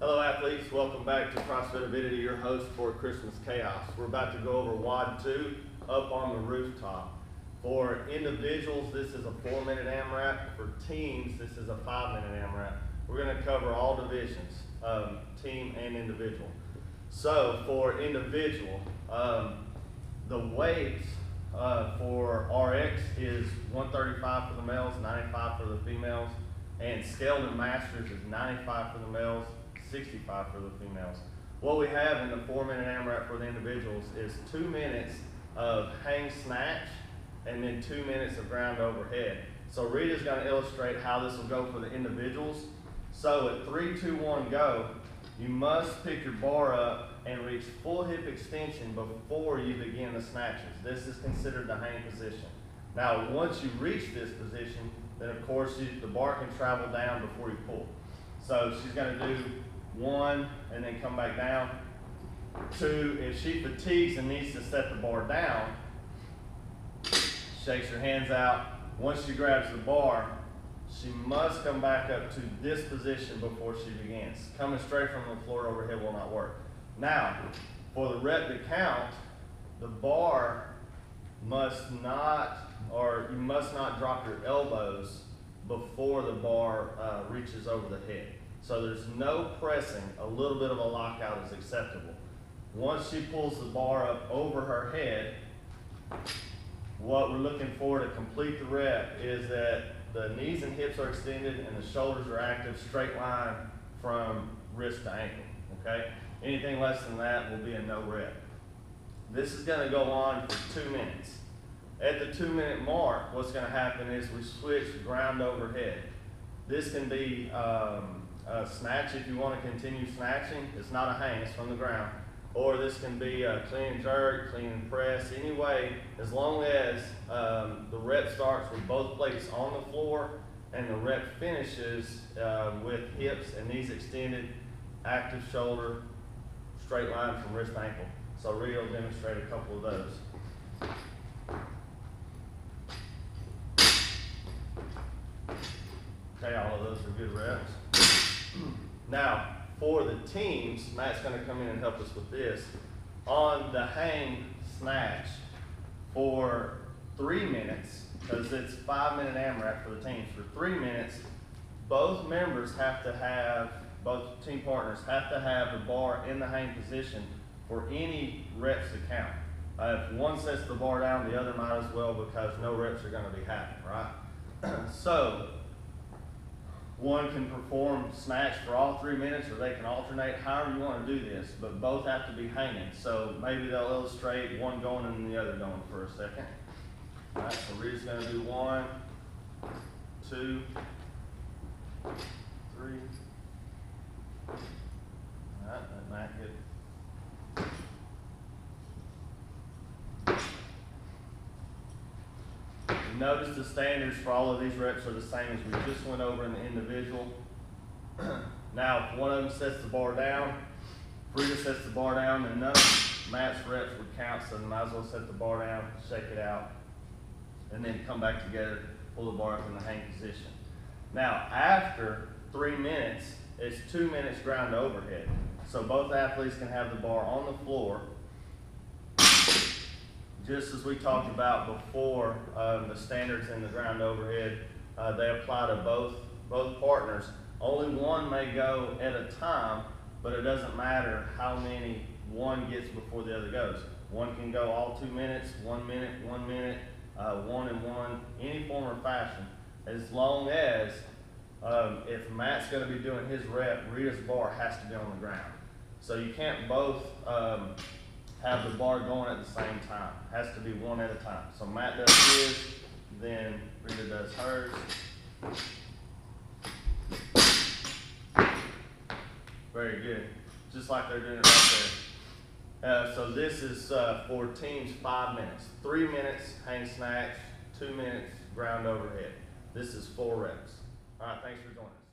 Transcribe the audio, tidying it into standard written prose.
Hello athletes, welcome back to CrossFit Avidity, your host for Christmas Chaos. We're about to go over WOD 2 up on the rooftop. For individuals, this is a 4-minute AMRAP. For teams, this is a 5-minute AMRAP. We're going to cover all divisions, team and individual. So for individual, the weights for RX is 135 for the males, 95 for the females, and scaled and masters is 95 for the males, 65 for the females. What we have in the 4-minute AMRAP for the individuals is 2 minutes of hang snatch and then 2 minutes of ground overhead. So Rita's going to illustrate how this will go for the individuals. So at 3, 2, 1, go, you must pick your bar up and reach full hip extension before you begin the snatches. This is considered the hang position. Now once you reach this position, then of course the bar can travel down before you pull. So she's going to do 1 and then come back down. 2, if she fatigues and needs to set the bar down, shakes her hands out. Once she grabs the bar, she must come back up to this position before she begins. Coming straight from the floor overhead will not work. Now, for the rep to count, the bar must not, or you must not drop your elbows before the bar reaches over the head. So there's no pressing. A little bit of a lockout is acceptable. Once she pulls the bar up over her head, what we're looking for to complete the rep is that the knees and hips are extended and the shoulders are active, straight line from wrist to ankle, okay? Anything less than that will be a no rep. This is gonna go on for 2 minutes. At the 2-minute mark, what's gonna happen is we switch ground overhead. This can be a snatch if you wanna continue snatching. It's not a hang, it's from the ground. Or this can be a clean and jerk, clean and press, any way, as long as the rep starts with both plates on the floor and the rep finishes with hips and knees extended, active shoulder, straight line from wrist to ankle. So Rita will demonstrate a couple of those. Okay, all of those are good reps. Now, for the teams, Matt's going to come in and help us with this. On the hang snatch for 3 minutes, because it's 5-minute AMRAP for the teams, for 3 minutes, both members have to have, both team partners have to have the bar in the hang position for any reps to count. If one sets the bar down, the other might as well, because no reps are going to be happening, right? So, one can perform snatch for all 3 minutes, or they can alternate, however you want to do this, but both have to be hanging. So maybe they'll illustrate one going and the other going for a second. All right, so Rita's going to do 1, 2, 3. All right, that might get. Notice the standards for all of these reps are the same as we just went over in the individual. Now, if one of them sets the bar down, Rita sets the bar down, then none of Matt's reps would count, so they might as well set the bar down, shake it out, and then come back together, pull the bar up in the hang position. Now, after 3 minutes, it's 2 minutes ground to overhead. So both athletes can have the bar on the floor, just as we talked about before, the standards in the ground overhead, they apply to both partners. Only one may go at a time, but it doesn't matter how many one gets before the other goes. One can go all 2 minutes, 1 minute, 1 minute, 1 and 1, any form or fashion, as long as if Matt's going to be doing his rep, Rita's bar has to be on the ground. So you can't both have the bar going at the same time. It has to be one at a time. So Matt does his, then Rita does hers. Very good. Just like they're doing it right there. So this is for teams 5 minutes. 3 minutes hang snatch, 2 minutes ground overhead. This is 4 reps. All right, thanks for joining us.